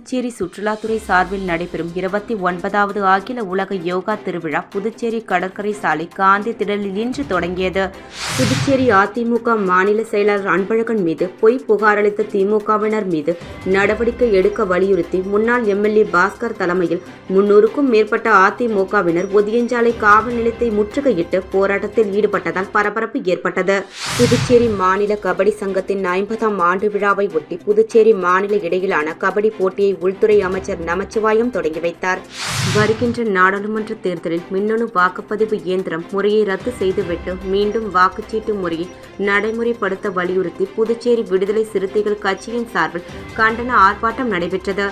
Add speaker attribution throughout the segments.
Speaker 1: புதுச்சேரி சுற்றுலாத்துறை சார்பில் நடைபெறும் 29வது அகில உலக யோகா திருவிழா புதுச்சேரி கடற்கரை சாலை காந்தி திடலில் இன்று தொடங்கியது. புதுச்சேரி அதிமுக மாநில செயலாளர் அன்பழகன் மீது பொய் புகார் அளித்த திமுகவினர் மீது நடவடிக்கை எடுக்க வலியுறுத்தி முன்னாள் எம்எல்ஏ பாஸ்கர் தலைமையில் 300க்கும் மேற்பட்ட அதிமுகவினர் ஒதியஞ்சாலை காவல் நிலையத்தை முற்றுகையிட்டு போராட்டத்தில் ஈடுபட்டதால் பரபரப்பு ஏற்பட்டது. புதுச்சேரி மாநில கபடி சங்கத்தின் 50ஆம் ஆண்டு விழாவை ஒட்டி புதுச்சேரி மாநில இடையிலான கபடி போட்டியை உள்துறை அமைச்சர் நமச்சிவாயம் தொடங்கி வைத்தார். வருகின்ற நாடாளுமன்ற தேர்தலில் மின்னணு வாக்குப்பதிவு இயந்திரம் முறையை ரத்து செய்துவிட்டு மீண்டும் வாக்குச்சீட்டு முறையை நடைமுறைப்படுத்த வலியுறுத்தி புதுச்சேரி விடுதலை சிறுத்தைகள் கட்சியின் சார்பில் கண்டன ஆர்ப்பாட்டம் நடைபெற்றது.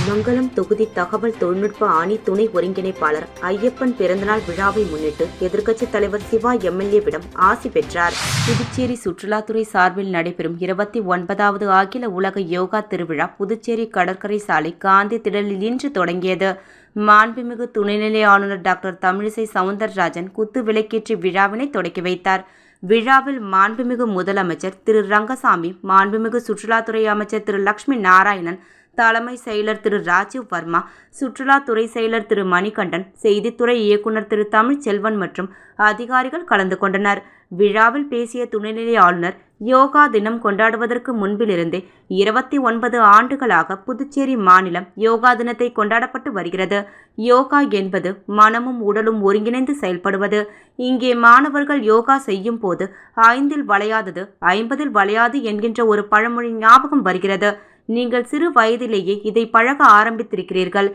Speaker 1: மங்கலம் தொகுதி தகவல் தொழில்நுட்ப அணி துணை ஒருங்கிணைப்பாளர் ஐயப்பன் பிறந்தநாள் விழாவை முன்னிட்டு எதிர்க்கட்சித் தலைவர் சிவா எம்எல்ஏவிடம் ஆசி பெற்றார். புதுச்சேரி சுற்றுலாத்துறை சார்பில் நடைபெறும் 29வது அகில உலக யோகா திருவிழா புதுச்சேரி கடற்கரை சாலை காந்தி திடலில் இன்று தொடங்கியது. மாண்புமிகு துணைநிலை ஆளுநர் டாக்டர் தமிழிசை சவுந்தரராஜன் குத்து விளக்கேற்றி விழாவினை தொடக்கி வைத்தார். விழாவில் மாண்புமிகு முதலமைச்சர் திரு ரங்கசாமி, மாண்புமிகு சுற்றுலாத்துறை அமைச்சர் திரு லட்சுமி நாராயணன், தலைமை செயலர் திரு ராஜீவ் வர்மா, சுற்றுலாத்துறை செயலர் திரு மணிகண்டன், செய்தித்துறை இயக்குநர் திரு தமிழ்ச்செல்வன் மற்றும் அதிகாரிகள் கலந்து கொண்டனர். விழாவில் பேசிய துணைநிலை ஆளுநர், யோகா தினம் கொண்டாடுவதற்கு முன்பிலிருந்தே 29 ஆண்டுகளாக புதுச்சேரி மாநிலம் யோகா தினத்தை கொண்டாடப்பட்டு வருகிறது. யோகா என்பது மனமும் உடலும் ஒருங்கிணைந்து செயல்படுவது. இங்கே மாணவர்கள் யோகா செய்யும் போது 5இல் வளையாதது 50இல் வளையாது என்கின்ற ஒரு பழமொழி ஞாபகம் வருகிறது. நீங்கள் சிறு வயதிலேயே இதை பழக ஆரம்பித்திருக்கிறீர்கள்.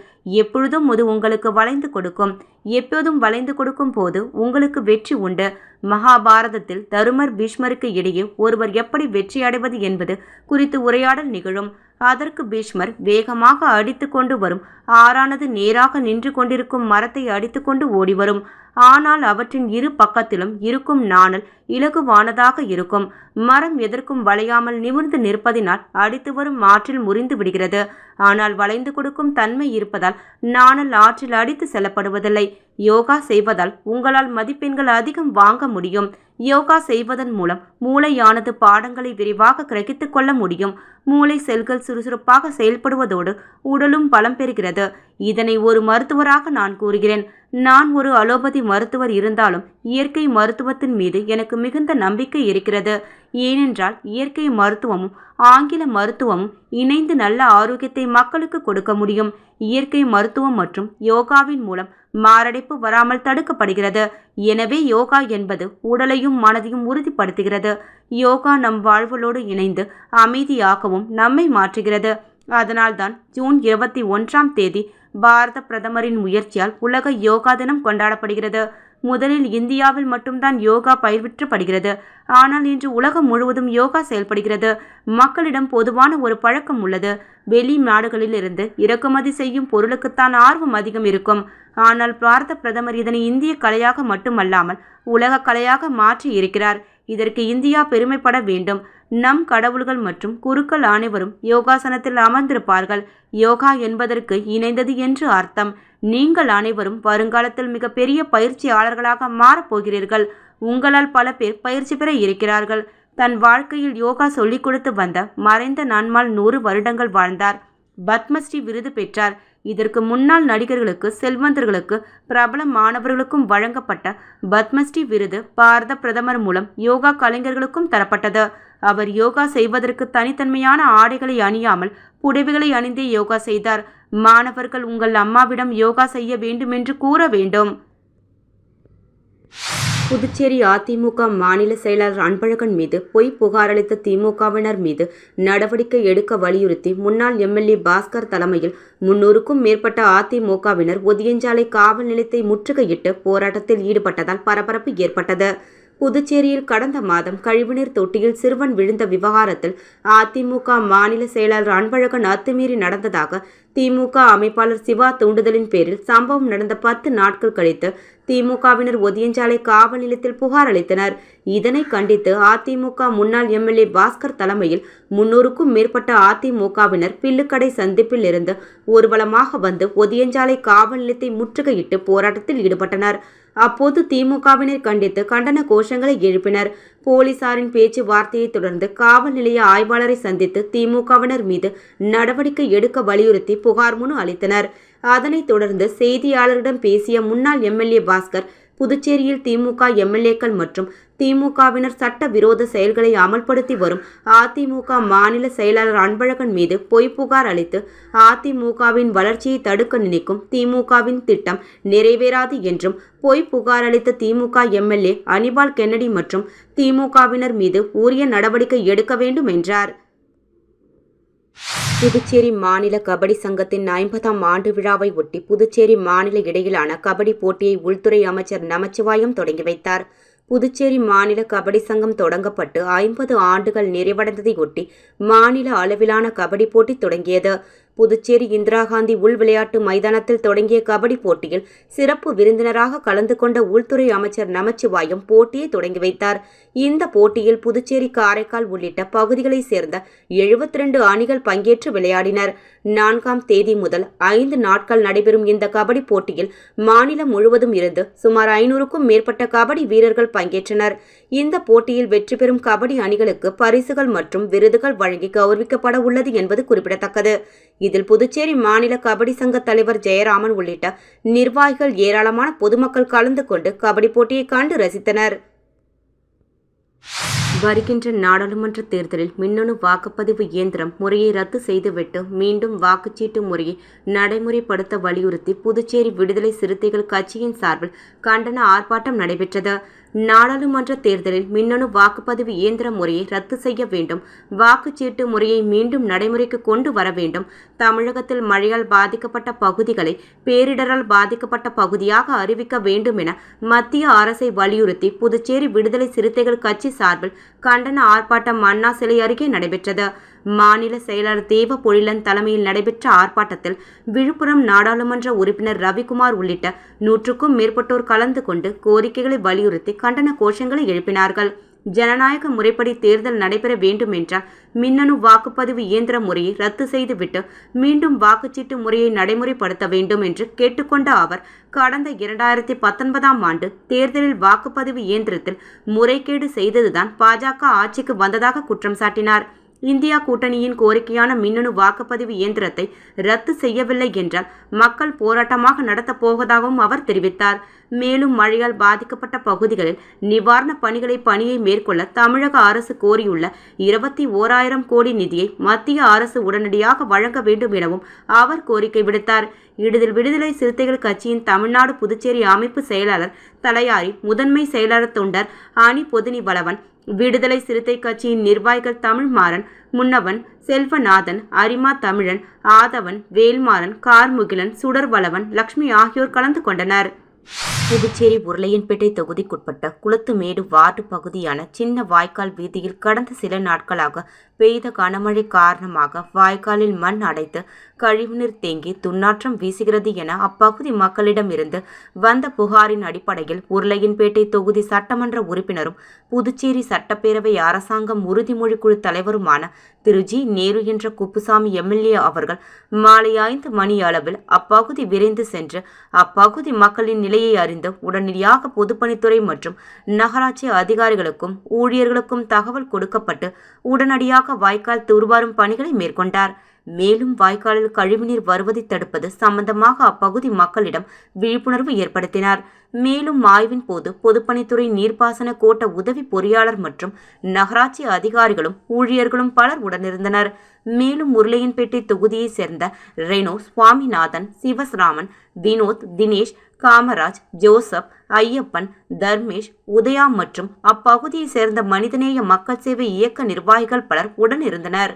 Speaker 1: எப்பொழுதும் அது உங்களுக்கு வளைந்து கொடுக்கும். எப்போதும் வளைந்து கொடுக்கும் போது உங்களுக்கு வெற்றி உண்டு. மகாபாரதத்தில் தருமர் பீஷ்மருக்கு இடையே ஒருவர் எப்படி வெற்றி அடைவது என்பது குறித்து உரையாடல் நிகழும். அதற்கு பீஷ்மர் வேகமாக அடித்து கொண்டு வரும் ஆறானது நேராக நின்று கொண்டிருக்கும் மரத்தை அடித்து கொண்டு ஓடி வரும். ஆனால் அவற்றின் இரு பக்கத்திலும் இருக்கும் நாணல் இலகுவானதாக இருக்கும். மரம் எதற்கும் வளையாமல் நிமிர்ந்து நிற்பதினால் அடித்து வரும் ஆற்றில் முறிந்து விடுகிறது. ஆனால் வளைந்து கொடுக்கும் தன்மை இருப்பதால் நாணல் ஆற்றில் அடித்து செல்லப்படுவதில்லை. யோகா செய்வதால் உங்களால் மதிப்பெண்கள் அதிகம் வாங்க முடியும். யோகா செய்வதன் மூலம் மூளையானது பாடங்களை விரைவாக கிரகித்துக் கொள்ள முடியும். மூளை செல்கள் சுறுசுறுப்பாக செயல்படுவதோடு உடலும் பலம் பெறுகிறது. இதனை ஒரு மருத்துவராக நான் கூறுகிறேன். நான் ஒரு அலோபதி மருத்துவர் இருந்தாலும் இயற்கை மருத்துவத்தின் மீது எனக்கு மிகுந்த நம்பிக்கை இருக்கிறது. ஏனென்றால் இயற்கை மருத்துவமும் ஆங்கில மருத்துவமும் இணைந்து நல்ல ஆரோக்கியத்தை மக்களுக்கு கொடுக்க முடியும். இயற்கை மருத்துவம் மற்றும் யோகாவின் மூலம் மாரடைப்பு வராமல் தடுக்கப்படுகிறது. எனவே யோகா என்பது உடலையும் மனதையும் உறுதிப்படுத்துகிறது. யோகா நம் வாழ்வுகளோடு இணைந்து அமைதியாகவும் நம்மை மாற்றுகிறது. அதனால்தான் ஜூன் 21ஆம் தேதி பாரத பிரதமரின் முயற்சியால் உலக யோகா தினம் கொண்டாடப்படுகிறது. முதலில் இந்தியாவில் மட்டும்தான் யோகா பயிற்றுவிக்கப்படுகிறது. ஆனால் இன்று உலகம் முழுவதும் யோகா செயல்படுகிறது. மக்களிடம் பொதுவான ஒரு பழக்கம் உள்ளது. வெளி நாடுகளில் இருந்து இறக்குமதி செய்யும் பொருளுக்குத்தான் ஆர்வம் அதிகம் இருக்கும். ஆனால் பாரத பிரதமர் இதனை இந்திய கலையாக மட்டுமல்லாமல் உலக கலையாக மாற்றி இருக்கிறார். இதற்கு இந்தியா பெருமைப்பட வேண்டும். நம் கடவுள்கள் மற்றும் குருக்கள் அனைவரும் யோகாசனத்தில் அமர்ந்திருப்பார்கள். யோகா என்பதற்கு இணைந்தது என்று அர்த்தம். நீங்கள் அனைவரும் வருங்காலத்தில் மிக பெரிய பயிற்சியாளர்களாக மாறப்போகிறீர்கள். உங்களால் பல பேர் பயிற்சி பெற இருக்கிறார்கள். தன் வாழ்க்கையில் யோகா சொல்லிக் கொடுத்து வந்த மறைந்த நன்மால் 100 வருடங்கள் வாழ்ந்தார். பத்மஸ்ரீ விருது பெற்றார். இதற்கு முன்னாள் நடிகர்களுக்கு, செல்வந்தர்களுக்கு, பிரபல மாணவர்களுக்கும் வழங்கப்பட்ட பத்மஸ்ரீ விருது பாரத பிரதமர் மூலம் யோகா கலைஞர்களுக்கும் தரப்பட்டது. அவர் யோகா செய்வதற்கு தனித்தன்மையான ஆடைகளை அணியாமல் புடவைகளை அணிந்தே யோகா செய்தார். மாணவர்கள் உங்கள் அம்மாவிடம் யோகா செய்ய வேண்டுமென்று கூற வேண்டும். புதுச்சேரி அதிமுக மாநில செயலாளர் அன்பழகன் மீது பொய் புகார் அளித்த திமுகவினர் மீது நடவடிக்கை எடுக்க வலியுறுத்தி முன்னாள் எம்எல்ஏ பாஸ்கர் தலைமையில் 300க்கும் மேற்பட்ட அதிமுகவினர் ஒதியஞ்சாலை காவல் நிலையத்தை முற்றுகையிட்டு போராட்டத்தில் ஈடுபட்டதால் பரபரப்பு ஏற்பட்டது. புதுச்சேரியில் கடந்த மாதம் கழிவுநீர் தொட்டியில் சிறுவன் விழுந்த விவகாரத்தில் அதிமுக மாநில செயலாளர் அன்பழகன் அத்துமீறி நடந்ததாக திமுக அமைப்பாளர் சிவா தூண்டுதலின் பேரில் சம்பவம் நடந்த 10 நாட்கள் கழித்து திமுகவினர் ஒதியஞ்சாலை காவல் நிலையத்தில் புகார் அளித்தனர். இதனை கண்டித்து அதிமுக முன்னாள் எம்எல்ஏ பாஸ்கர் தலைமையில் 300க்கும் மேற்பட்ட அதிமுகவினர் பில்லுக்கடை சந்திப்பில் இருந்து ஊர்வலமாக வந்து ஒதியஞ்சாலை காவல் நிலையத்தை முற்றுகையிட்டு போராட்டத்தில் ஈடுபட்டனர். அப்போது திமுகவினர் கண்டித்து கண்டன கோஷங்களை எழுப்பினர். போலீசாரின் பேச்சுவார்த்தையை தொடர்ந்து காவல் நிலைய ஆய்வாளரை சந்தித்து திமுகவினர் மீது நடவடிக்கை எடுக்க வலியுறுத்தி புகார் மனு அளித்தனர். அதனைத் தொடர்ந்து செய்தியாளரிடம் பேசிய முன்னாள் எம்எல்ஏ பாஸ்கர், புதுச்சேரியில் திமுக எம்எல்ஏக்கள் மற்றும் திமுகவினர் சட்ட விரோத செயல்களை அமல்படுத்தி வரும் அதிமுக மாநில செயலாளர் அன்பழகன் மீது பொய் புகார் அளித்து அதிமுகவின் வளர்ச்சியை தடுக்க நினைக்கும் திமுகவின் திட்டம் நிறைவேறாது என்றும், பொய் புகார் அளித்த திமுக எம்எல்ஏ அனிபால் கென்னடி மற்றும் திமுகவினர் மீது உரிய நடவடிக்கை எடுக்க வேண்டும் என்றார். புதுச்சேரி மாநில கபடி சங்கத்தின் 50ஆம் ஆண்டு விழாவை ஒட்டி புதுச்சேரி மாநில இடையிலான கபடி போட்டியை உள்துறை அமைச்சர் நமச்சிவாயம் தொடங்கி வைத்தார். புதுச்சேரி மாநில கபடி சங்கம் தொடங்கப்பட்டு 50 ஆண்டுகள் நிறைவடைந்ததை ஒட்டி மாநில அளவிலான கபடி போட்டி தொடங்கியது. புதுச்சேரி இந்திரா காந்தி உள் விளையாட்டு மைதானத்தில் தொடங்கிய கபடி போட்டியில் சிறப்பு விருந்தினராக கலந்து கொண்ட உள்துறை அமைச்சர் நமச்சிவாயம் போட்டியை தொடங்கி வைத்தார். இந்த போட்டியில் புதுச்சேரி, காரைக்கால் உள்ளிட்ட பகுதிகளைச் சேர்ந்த 72 அணிகள் பங்கேற்று விளையாடினர். 4ஆம் தேதி முதல் 5 நாட்கள் நடைபெறும் இந்த கபடி போட்டியில் மாநிலம் முழுவதும் இருந்து சுமார் 500க்கும் மேற்பட்ட கபடி வீரர்கள் பங்கேற்றனர். இந்த போட்டியில் வெற்றி பெறும் கபடி அணிகளுக்கு பரிசுகள் மற்றும் விருதுகள் வழங்கி கௌரவிக்கப்பட உள்ளது என்பது குறிப்பிடத்தக்கது. இதில் புதுச்சேரி மாநில கபடி சங்க தலைவர் ஜெயராமன் உள்ளிட்ட நிர்வாகிகள், ஏராளமான பொதுமக்கள் கலந்து கொண்டு கபடி போட்டியை கண்டு ரசித்தனர். வருகின்ற நாடாளுமன்ற தேர்தலில் மின்னணு வாக்குப்பதிவு இயந்திரம் முறையை ரத்து செய்துவிட்டு மீண்டும் வாக்குச்சீட்டு முறையை நடைமுறைப்படுத்த வலியுறுத்தி புதுச்சேரி விடுதலை சிறுத்தைகள் கட்சியின் சார்பில் கண்டன ஆர்ப்பாட்டம் நடைபெற்றது. நாடாளுமன்ற தேர்தலில் மின்னணு வாக்குப்பதிவு இயந்திர முறையை ரத்து செய்ய வேண்டும், வாக்குச்சீட்டு முறையை மீண்டும் நடைமுறைக்கு கொண்டு வர வேண்டும், தமிழகத்தில் மழையால் பாதிக்கப்பட்ட பகுதிகளை பேரிடரால் பாதிக்கப்பட்ட பகுதியாக அறிவிக்க வேண்டும் என மத்திய அரசை வலியுறுத்தி புதுச்சேரி விடுதலை சிறுத்தைகள் கட்சி சார்பில் கண்டன ஆர்ப்பாட்டம் அண்ணா சிலை அருகே நடைபெற்றது. மாநில செயலாளர் தேவ பொழிலன் தலைமையில் நடைபெற்ற ஆர்ப்பாட்டத்தில் விழுப்புரம் நாடாளுமன்ற உறுப்பினர் ரவிக்குமார் உள்ளிட்ட 100க்கும் மேற்பட்டோர் கலந்து கொண்டு கோரிக்கைகளை வலியுறுத்தி கண்டன கோஷங்களை எழுப்பினார்கள். ஜனநாயக முறைப்படி தேர்தல் நடைபெற வேண்டும் என்றால் மின்னணு வாக்குப்பதிவு இயந்திர முறையை ரத்து செய்துவிட்டு மீண்டும் வாக்குச்சீட்டு முறையை நடைமுறைப்படுத்த வேண்டும் என்று கேட்டுக்கொண்ட அவர், கடந்த 2019ஆம் ஆண்டு தேர்தலில் வாக்குப்பதிவு இயந்திரத்தில் முறைகேடு செய்ததுதான் பாஜக ஆட்சிக்கு வந்ததாக குற்றம் சாட்டினார். இந்தியா கூட்டணியின் கோரிக்கையான மின்னணு வாக்குப்பதிவு இயந்திரத்தை ரத்து செய்யவில்லை என்றால் மக்கள் போராட்டமாக நடத்தப் போவதாகவும் அவர் தெரிவித்தார். மேலும் மழையால் பாதிக்கப்பட்ட பகுதிகளில் நிவாரண பணியை மேற்கொள்ள தமிழக அரசு கோரியுள்ள 21,000 கோடி நிதியை மத்திய அரசு உடனடியாக வழங்க வேண்டும் எனவும் அவர் கோரிக்கை விடுத்தார். இதில் விடுதலை சிறுத்தைகள் கட்சியின் தமிழ்நாடு புதுச்சேரி அமைப்பு செயலாளர் தலையாரி, முதன்மை செயலாளர் தொண்டர் அணி பொதுனி வளவன், விடுதலை சிறுத்தை கட்சியின் நிர்வாகிகள் தமிழ்மாறன், முன்னவன், செல்வநாதன், அரிமா தமிழன், ஆதவன், வேல்மாறன், கார்முகிலன், சுடர்வளவன், லட்சுமி ஆகியோர் கலந்து கொண்டனர். புதுச்சேரி உருளையன்பேட்டை தொகுதிக்குட்பட்ட குளத்துமேடு வார்டு பகுதியான சின்ன வாய்க்கால் வீதியில் கடந்த சில நாட்களாக பெய்த கனமழை காரணமாக வாய்க்காலில் மண் அடைத்து கழிவுநீர் தேங்கி துர்நாற்றம் வீசுகிறது என அப்பகுதி மக்களிடமிருந்து வந்த புகாரின் அடிப்படையில் உருளையன்பேட்டை தொகுதி சட்டமன்ற உறுப்பினரும் புதுச்சேரி சட்டப்பேரவை அரசாங்கம் உறுதிமொழி குழு தலைவருமான திரு ஜி. நேரு என்ற குப்புசாமி எம்எல்ஏ அவர்கள் மாலை 5 மணி அளவில் அப்பகுதி விரைந்து சென்று அப்பகுதி மக்களின் நிலையை அறிந்து உடனடியாக பொதுப்பணித்துறை மற்றும் நகராட்சி அதிகாரிகளுக்கும் ஊழியர்களுக்கும் தகவல் கொடுக்கப்பட்டு உடனடியாக வாய்க்கால் தூர்வாரும் பணிகளை மேற்கொண்டார். மேலும் வாய்க்காலில் கழிவுநீர் வருவதை தடுப்பது சம்பந்தமாக அப்பகுதி மக்களிடம் விழிப்புணர்வு ஏற்படுத்தினார். மேலும் ஆய்வின் போது பொதுப்பணித்துறை நீர்ப்பாசன கோட்ட உதவி பொறியாளர் மற்றும் நகராட்சி அதிகாரிகளும் ஊழியர்களும் பலர் உடனிருந்தனர். மேலும் உருளையன்பேட்டை தொகுதியைச் சேர்ந்த ரெனோ, சுவாமிநாதன், சிவஸ்ராமன், வினோத், தினேஷ், காமராஜ், ஜோசப், ஐயப்பன், தர்மேஷ், உதயா மற்றும் அப்பகுதியை சேர்ந்த மனிதநேய மக்கள் சேவை இயக்க நிர்வாகிகள் பலர் உடனிருந்தனர்.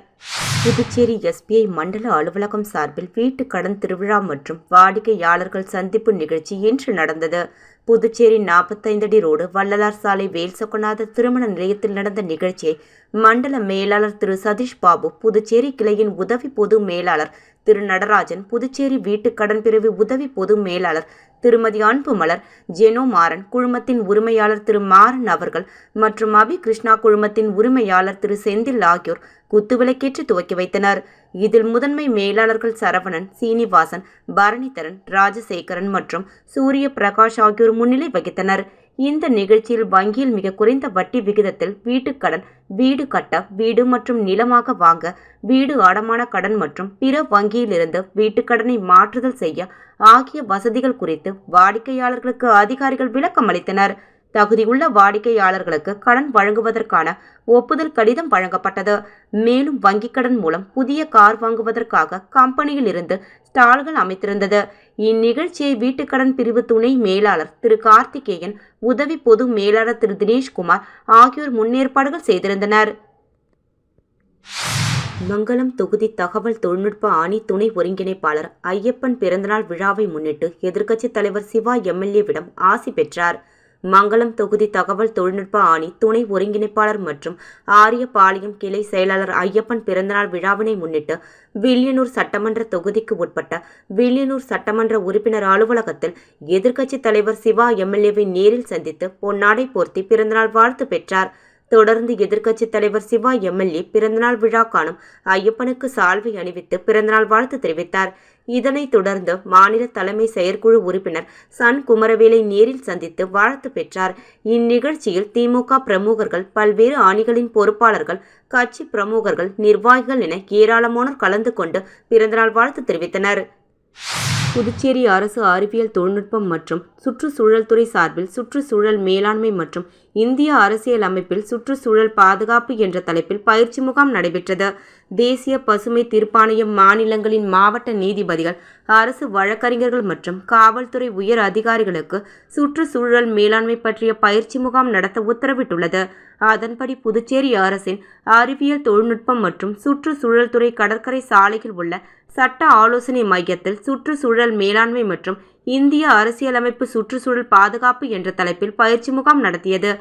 Speaker 1: புதுச்சேரி எஸ்பிஐ மண்டல அலுவலகம் சார்பில் வீட்டு கடன் திருவிழா மற்றும் வாடிக்கையாளர்கள் சந்திப்பு நிகழ்ச்சி இன்று நடந்தது. புதுச்சேரி 45 அடி ரோடு வள்ளலார் சாலை வேல்சொக்கநாதர் திருமண நிலையத்தில் நடந்த நிகழ்ச்சியை மண்டல மேலாளர் திரு சதீஷ் பாபு, புதுச்சேரி கிளையின் உதவி பொது மேலாளர் திரு நடராஜன், புதுச்சேரி வீட்டுக்கடன் பிரிவு உதவி பொது மேலாளர் திருமதி அன்புமலர், ஜெனோ மாறன் குழுமத்தின் உரிமையாளர் திரு மாறன் அவர்கள் மற்றும் அபி கிருஷ்ணா குழுமத்தின் உரிமையாளர் திரு செந்தில் ஆகியோர் குத்துவிளக்கேற்றி துவக்கி வைத்தனர். இதில் முதன்மை மேலாளர்கள் சரவணன், சீனிவாசன், பரணிதரன், ராஜசேகரன் மற்றும் சூரிய பிரகாஷ் ஆகியோர் முன்னிலை வகித்தனர். இந்த நிகழ்ச்சியில் வங்கியில் மிக குறைந்த வட்டி விகிதத்தில் வீட்டுக்கடன், வீடு கட்ட, வீடு மற்றும் நிலமாக வாங்க, வீடு அடமான கடன் மற்றும் பிற வங்கியிலிருந்து வீட்டுக்கடனை மாற்றுதல் செய்ய ஆகிய வசதிகள் குறித்து வாடிக்கையாளர்களுக்கு அதிகாரிகள் விளக்கம் அளித்தனர். தகுதியுள்ள வாடிக்கையாளர்களுக்கு கடன் வழங்குவதற்கான ஒப்புதல் கடிதம் வழங்கப்பட்டது. மேலும் வங்கிக் கடன் மூலம் புதிய கார் வாங்குவதற்காக கம்பெனியில் இருந்து ஸ்டால்கள் அமைத்திருந்தது. இந்நிகழ்ச்சியை வீட்டுக்கடன் பிரிவு துணை மேலாளர் திரு கார்த்திகேயன், உதவி பொது மேலாளர் திரு தினேஷ்குமார் ஆகியோர் முன்னேற்பாடுகள் செய்திருந்தனர். மங்கலம் தொகுதி தகவல் தொழில்நுட்ப அணி துணை ஒருங்கிணைப்பாளர் ஐயப்பன் பிறந்தநாள் விழாவை முன்னிட்டு எதிர்க்கட்சித் தலைவர் சிவா எம்எல்ஏவிடம் ஆசி பெற்றார். மங்கலம் தொகுதி தகவல் தொழில்நுட்ப அணி துணை ஒருங்கிணைப்பாளர் மற்றும் ஆரியபாளையம் கிளை செயலாளர் ஐயப்பன் பிறந்தநாள் விழாவினை முன்னிட்டு வில்லியனூர் சட்டமன்ற தொகுதிக்கு உட்பட்ட வில்லியனூர் சட்டமன்ற உறுப்பினர் அலுவலகத்தில் எதிர்க்கட்சித் தலைவர் சிவா எம்எல்ஏவை நேரில் சந்தித்து பொன்னாடை போர்த்தி பிறந்தநாள் வாழ்த்து பெற்றார். தொடர்ந்து எதிர்க்கட்சித் தலைவர் சிவா எம்எல்ஏ பிறந்தநாள் விழா காணும் ஐயப்பனுக்கு சால்வை அணிவித்து பிறந்தநாள் வாழ்த்து தெரிவித்தார். இதனைத் தொடர்ந்து மாநில தலைமை செயற்குழு உறுப்பினர் சன் குமரவேலை நேரில் சந்தித்து வாழ்த்து பெற்றார். இந்நிகழ்ச்சியில் திமுக பிரமுகர்கள், பல்வேறு அணிகளின் பொறுப்பாளர்கள், கட்சி பிரமுகர்கள், நிர்வாகிகள் என ஏராளமானோர் கலந்து கொண்டு பிறந்தநாள் வாழ்த்து தெரிவித்தனர். புதுச்சேரி அரசு அறிவியல் தொழில்நுட்பம் மற்றும் சுற்றுச்சூழல் துறை சார்பில் சுற்றுச்சூழல் மேலாண்மை மற்றும் இந்திய அரசியல் அமைப்பில் சுற்றுச்சூழல் பாதுகாப்பு என்ற தலைப்பில் பயிற்சி முகாம் நடைபெற்றது. தேசிய பசுமை தீர்ப்பாணையம், மாநிலங்களின் மாவட்ட நீதிபதிகள், அரசு வழக்கறிஞர்கள் மற்றும் காவல்துறை உயர் அதிகாரிகளுக்கு சுற்றுச்சூழல் மேலாண்மை பற்றிய பயிற்சி முகாம் நடத்த உத்தரவிட்டுள்ளது. அதன்படி புதுச்சேரி அரசின் அறிவியல் தொழில்நுட்பம் மற்றும் சுற்றுச்சூழல் துறை கடற்கரை சாலையில் உள்ள சட்ட ஆலோசனை மையத்தில் சுற்றுச்சூழல் மேலாண்மை மற்றும் இந்திய அரசியலமைப்பு சுற்றுச்சூழல் பாதுகாப்பு என்ற தலைப்பில் பயிற்சி முகாம் நடத்தியது.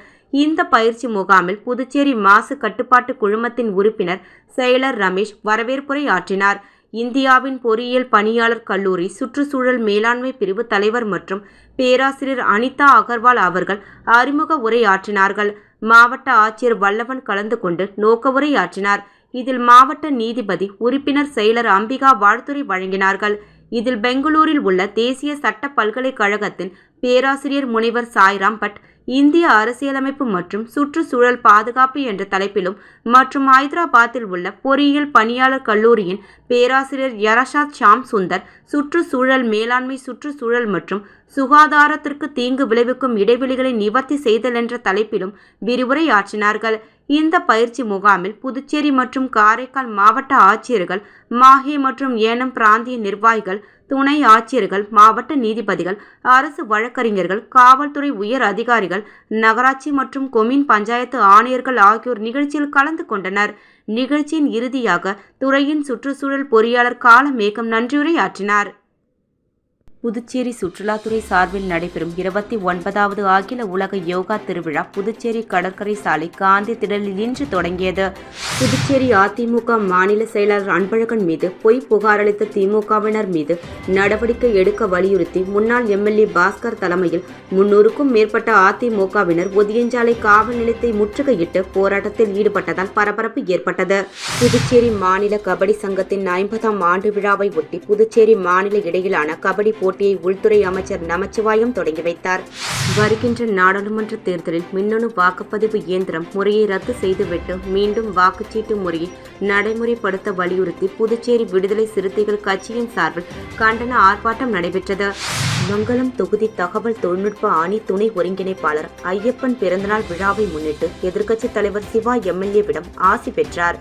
Speaker 1: இந்த பயிற்சி முகாமில் புதுச்சேரி மாசு கட்டுப்பாட்டு குழுமத்தின் உறுப்பினர் செயலர் ரமேஷ் வரவேற்புரை ஆற்றினார். இந்தியாவின் பொறியியல் பணியாளர் கல்லூரி சுற்றுச்சூழல் மேலாண்மை பிரிவு தலைவர் மற்றும் பேராசிரியர் அனிதா அகர்வால் அவர்கள் அறிமுக உரை ஆற்றினார்கள். மாவட்ட ஆட்சியர் வல்லவன் கலந்து கொண்டு நோக்க உரை ஆற்றினார். இதில் மாவட்ட நீதிபதி, உறுப்பினர் செயலர் அம்பிகா வாழ்த்துரை வழங்கினார்கள். இதில் பெங்களூரில் உள்ள தேசிய சட்ட பல்கலைக்கழகத்தின் பேராசிரியர் முனைவர் சாய்ராம் பட் இந்திய அரசியலமைப்பு மற்றும் சுற்றுச்சூழல் பாதுகாப்பு என்ற தலைப்பிலும் மற்றும் ஐதராபாத்தில் உள்ள பொறியியல் பணியாளர் கல்லூரியின் பேராசிரியர் யரஷாத் ஷாம் சுந்தர் சுற்றுச்சூழல் மேலாண்மை, சுற்றுச்சூழல் மற்றும் சுகாதாரத்திற்கு தீங்கு விளைவிக்கும் இடைவெளிகளை நிவர்த்தி செய்தல் என்ற தலைப்பிலும் விரிவுரை ஆற்றினார்கள். இந்த பயிற்சி முகாமில் புதுச்சேரி மற்றும் காரைக்கால் மாவட்ட ஆட்சியர்கள், மாஹே மற்றும் ஏனம் பிராந்திய நிர்வாகிகள், துணை ஆட்சியர்கள், மாவட்ட நீதிபதிகள், அரசு வழக்கறிஞர்கள், காவல்துறை உயர் அதிகாரிகள், நகராட்சி மற்றும் கொம்யூன் பஞ்சாயத்து ஆணையர்கள் ஆகியோர் நிகழ்ச்சியில் கலந்து கொண்டனர். நிகழ்ச்சியின் இறுதியாக துறையின் சுற்றுச்சூழல் பொறியாளர் காலமேகம் நன்றியுரை ஆற்றினார். புதுச்சேரி சுற்றுலாத்துறை சார்பில் நடைபெறும் 29வது அகில உலக யோகா திருவிழா புதுச்சேரி கடற்கரை சாலை காந்தி திடலில் இன்று தொடங்கியது. புதுச்சேரி அதிமுக மாநில செயலாளர் அன்பழகன் மீது பொய் புகார் அளித்த திமுகவினர் மீது நடவடிக்கை எடுக்க வலியுறுத்தி முன்னாள் எம்எல்ஏ பாஸ்கர் தலைமையில் 300க்கும் மேற்பட்ட அதிமுகவினர் ஒதியஞ்சாலை காவல் நிலையத்தை முற்றுகையிட்டு போராட்டத்தில் ஈடுபட்டதால் பரபரப்பு ஏற்பட்டது. புதுச்சேரி மாநில கபடி சங்கத்தின் 50ஆம் ஆண்டு விழாவை ஒட்டி புதுச்சேரி மாநில இடையிலான கபடி போட்டியை உள்துறை அமைச்சர் நமச்சிவாயம் தொடங்கி வைத்தார். வருகின்ற நாடாளுமன்ற தேர்தலில் மின்னணு வாக்குப்பதிவு இயந்திரம் முறையை ரத்து செய்துவிட்டு மீண்டும் வாக்குச்சீட்டு முறையை நடைமுறைப்படுத்த வலியுறுத்தி புதுச்சேரி விடுதலை சிறுத்தைகள் கட்சியின் சார்பில் கண்டன ஆர்ப்பாட்டம் நடைபெற்றது. மங்கலம் தொகுதி தகவல் தொழில்நுட்ப அணி துணை ஒருங்கிணைப்பாளர் ஐயப்பன் பிறந்தநாள் விழாவை முன்னிட்டு எதிர்க்கட்சித் தலைவர் சிவா எம்எல்ஏவிடம் ஆசி பெற்றார்.